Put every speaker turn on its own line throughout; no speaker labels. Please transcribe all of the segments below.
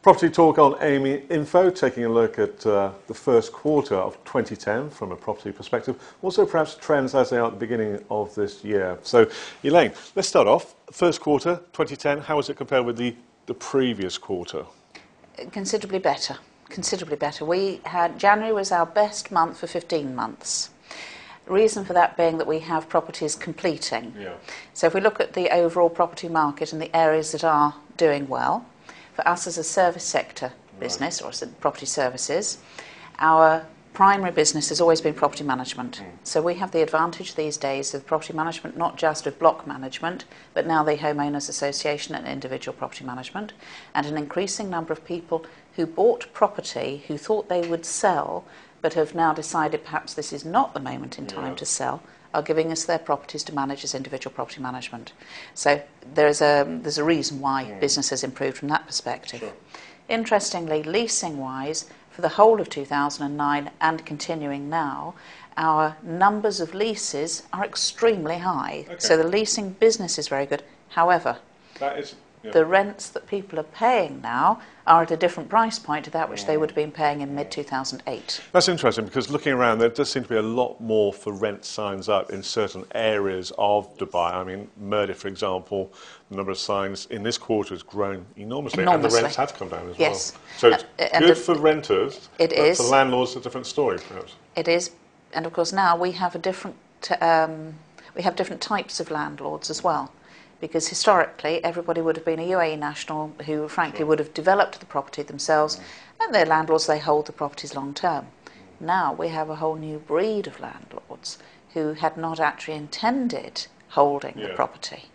Property Talk on Amy Info, taking a look at the first quarter of 2010 from a property perspective, also perhaps trends as they are at the beginning of this year. So, Elaine, let's start off. First quarter 2010, how was it compared with the previous quarter?
Considerably better. Considerably better. January was our best month for 15 months. The reason for that being that we have properties completing.
Yeah.
So if we look at the overall property market and the areas that are doing well, for us as a service sector business, or as property services, our primary business has always been property management. So we have the advantage these days of property management, not just of block management, but now the homeowners association and individual property management, and an increasing number of people who bought property who thought they would sell but have now decided perhaps this is not the moment in time to sell, are giving us their properties to manage as individual property management. So there's a reason why business has improved from that perspective.
Sure.
Interestingly, leasing-wise, for the whole of 2009 and continuing now, our numbers of leases are extremely high.
Okay.
So the leasing business is very good. However, the rents that people are paying now are at a different price point to that which they would have been paying in mid-2008.
That's interesting, because looking around, there does seem to be a lot more for rent signs up in certain areas of Dubai. I mean, Murder, for example, the number of signs in this quarter has grown enormously. And the rents have come down as well. So it's good for renters, but for landlords, a different story, perhaps.
It is, and of course now we have different types of landlords as well. Because historically, everybody would have been a UAE national who, frankly, would have developed the property themselves, and their landlords, they hold the properties long term. Now we have a whole new breed of landlords who had not actually intended holding the property.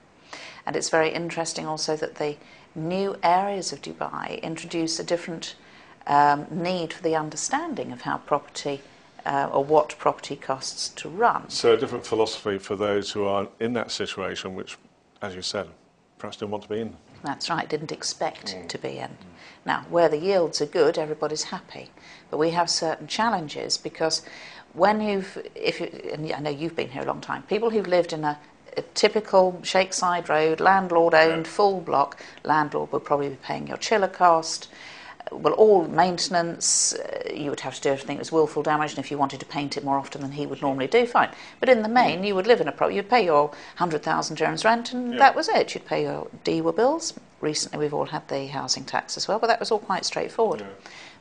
And it's very interesting also that the new areas of Dubai introduce a different need for the understanding of how property or what property costs to run.
So a different philosophy for those who are in that situation, which, as you said, perhaps didn't want to be in.
That's right, didn't expect to be in. Now, where the yields are good, everybody's happy. But we have certain challenges because when and I know you've been here a long time, people who've lived in a typical Sheikh Side Road, landlord-owned, full block, landlord will probably be paying your chiller cost. Well, all maintenance, you would have to do everything that was willful damage, and if you wanted to paint it more often than he would normally do, fine. But in the main, you would live in a property, you'd pay your 100,000 dirhams rent, and that was it. You'd pay your DEWA bills. Recently, we've all had the housing tax as well, but that was all quite straightforward.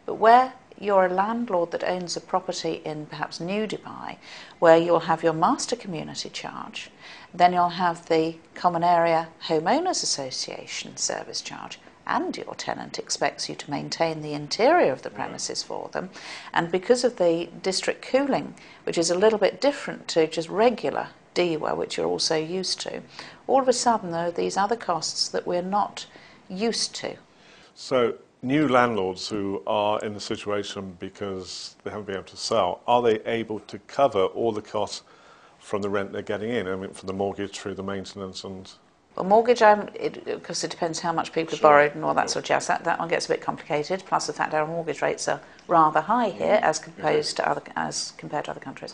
But where you're a landlord that owns a property in perhaps New Dubai, where you'll have your master community charge, then you'll have the common area homeowners association service charge, and your tenant expects you to maintain the interior of the premises for them. And because of the district cooling, which is a little bit different to just regular DEWA, which you're also used to, all of a sudden there are these other costs that we're not used to.
So new landlords who are in the situation because they haven't been able to sell, are they able to cover all the costs from the rent they're getting in? I mean, from the mortgage through the maintenance and...
Well, mortgage, because it depends how much people have borrowed and all that sort of jazz. That one gets a bit complicated. Plus the fact our mortgage rates are rather high here as compared to other countries.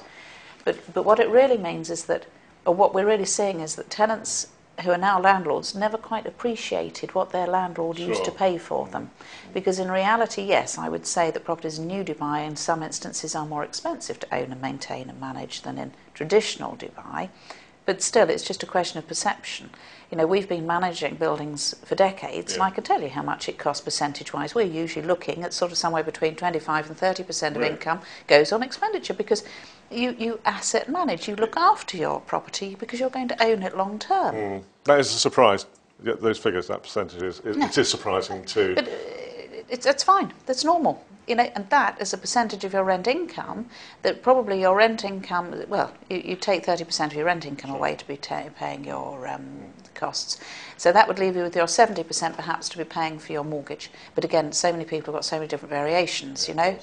But what it really means is that, or what we're really seeing is that tenants who are now landlords never quite appreciated what their landlord used to pay for them. Because in reality, yes, I would say that properties in New Dubai in some instances are more expensive to own and maintain and manage than in traditional Dubai. But still, it's just a question of perception. You know, we've been managing buildings for decades, and I can tell you how much it costs percentage-wise. We're usually looking at sort of somewhere between 25 and 30% of income goes on expenditure, because you asset manage, you look after your property because you're going to own it long term.
That is a surprise. Those figures, that percentage it is surprising too.
But it's fine. That's normal. You know, and that is a percentage of your rent income, that probably your rent income, well, you take 30% of your rent income away to be paying your costs. So that would leave you with your 70% perhaps to be paying for your mortgage. But again, so many people have got so many different variations, you know.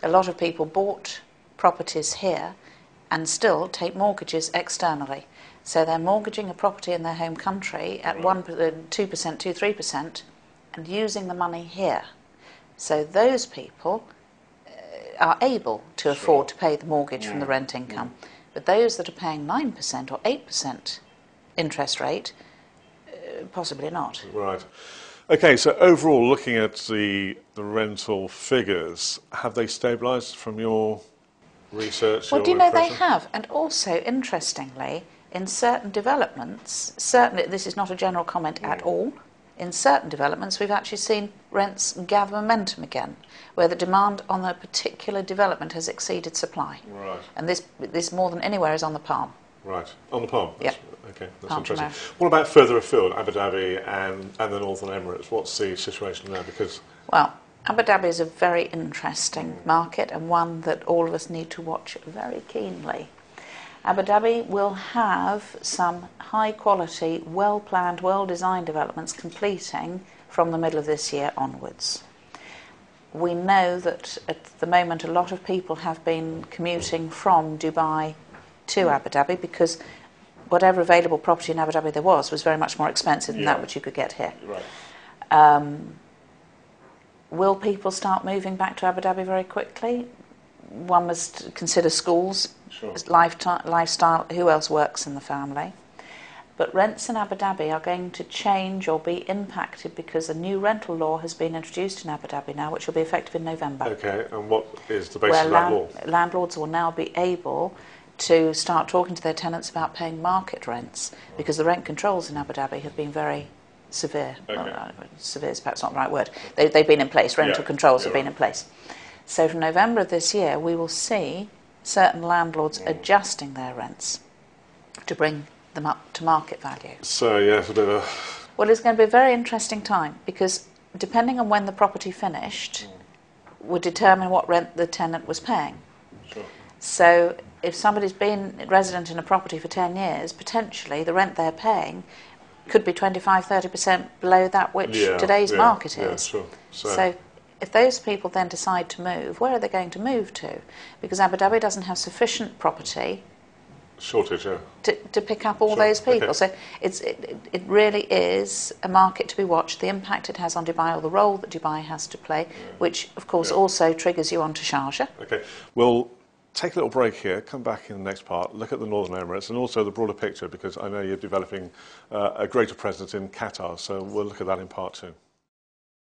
A lot of people bought properties here and still take mortgages externally. So they're mortgaging a property in their home country at 2%, 3%, and using the money here. So those people are able to afford to pay the mortgage from the rent income. But those that are paying 9% or 8% interest rate, possibly not.
Right. Okay, so overall, looking at the rental figures, have they stabilised from your research?
Well,
your
do you know they
impression?
have? And also, interestingly, in certain developments, certainly this is not a general comment at all, in certain developments we've actually seen rents gather momentum again, where the demand on a particular development has exceeded supply.
Right.
And this more than anywhere is on the Palm.
Right, on the Palm.
Yep.
Okay, that's
Palm
interesting.
Jumeirah.
What about further afield, Abu Dhabi and the Northern Emirates? What's the situation there? Because
Well, Abu Dhabi is a very interesting market and one that all of us need to watch very keenly. Abu Dhabi will have some high quality, well planned, well designed developments completing from the middle of this year onwards. We know that at the moment a lot of people have been commuting from Dubai to Abu Dhabi because whatever available property in Abu Dhabi there was very much more expensive than that which you could get here.
right.
Will people start moving back to Abu Dhabi very quickly? One must consider schools,
Sure.
lifestyle, who else works in the family. But rents in Abu Dhabi are going to change or be impacted because a new rental law has been introduced in Abu Dhabi now, which will be effective in November.
Okay, and what is the basis
where
of that law?
landlords will now be able to start talking to their tenants about paying market rents because the rent controls in Abu Dhabi have been very severe.
Okay.
Well, severe is perhaps not the right word. They've been in place. Rental controls have been in place. So from November of this year, we will see certain landlords adjusting their rents to bring them up to market value.
So, yeah, it's a bit of
Well, it's going to be a very interesting time because depending on when the property finished would determine what rent the tenant was paying.
Sure.
So if somebody's been resident in a property for 10 years, potentially the rent they're paying could be 25-30% below that which today's market is.
Sure.
So if those people then decide to move, where are they going to move to? Because Abu Dhabi doesn't have sufficient property
shortage, yeah.
to pick up all those people. So it really is a market to be watched, the impact it has on Dubai or the role that Dubai has to play, which of course also triggers you onto Sharjah.
Okay, we'll take a little break here, come back in the next part, look at the Northern Emirates and also the broader picture because I know you're developing a greater presence in Qatar, so we'll look at that in part two.